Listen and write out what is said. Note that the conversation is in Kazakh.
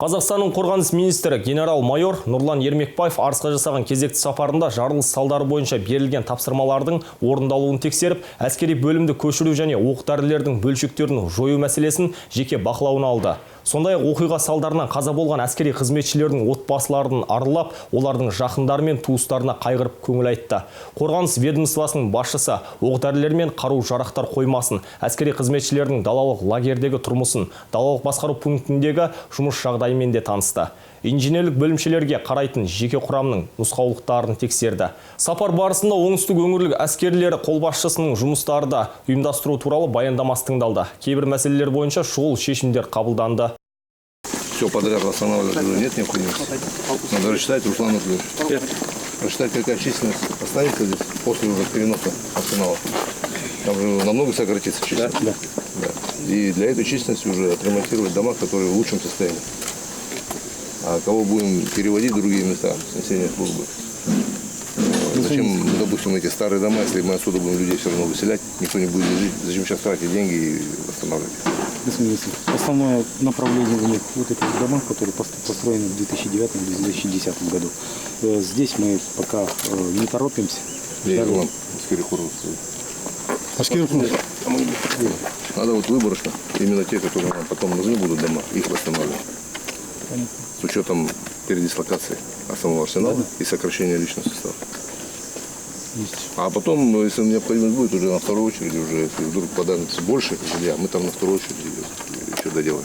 Қазақстанның қорғаныс министрі генерал-майор Нұрлан Ермекбаев Арысқа жасаған кезекті сапарында жарылыс салдары бойынша берілген тапсырмалардың орындалуын тексеріп, әскери бөлімді көшіру және оқ-дәрілердің бөлшектерін жою мәселесін жеке бақылауына алды. Сондай-ақ оқиға салдарынан қаза болған әскери қызметшілердің отбасыларын аралап, олардың жақындары мен туыстарына қайғырып көңіл айтты. Қорғаныс ведомствосының басшысы оқ-дәрілер мен қару-жарақтар қоймасын, әскери қызметшілердің далалық лагердегі тұрмысын, далалық басқару пунктіндегі жұмыс жағдайымен де танысты. Инженерлік бөлімшелерге қарайтын жеке құрамның нұсқаулықтарын тексерді. Сапар барысында оңтүстік өңірлік әскерлері қолбасшысының жұмыстары да ұйымдастыру туралы баяндамасы тыңдалды. Кейбір мәселелер бойынша шұғыл шешімдер қабылданды. Все подряд восстанавливать уже нет необходимости. Надо рассчитать, Руслан Анатольевич. Рассчитать, какая численность останется здесь после уже переноса арсенала. Там же намного сократится численность. Да. И для этой численности уже отремонтировать дома, которые в лучшем состоянии. А кого будем переводить в другие места населения службы? Зачем, допустим, эти старые дома, если мы отсюда будем людей все равно выселять, никто не будет жить. Зачем сейчас тратить деньги и восстанавливать? Основное направление у них вот эти дома, которые построены в 2009-2010 году. Здесь мы пока не торопимся. Надо вот выборочно, именно те, которые нам потом нужны будут дома, их восстанавливать. С учетом передислокации самого арсенала и сокращения личного состава. А потом, если необходимость будет, уже на второй очереди, уже если вдруг понадобится больше жилья, мы там на второй очереди еще доделаем.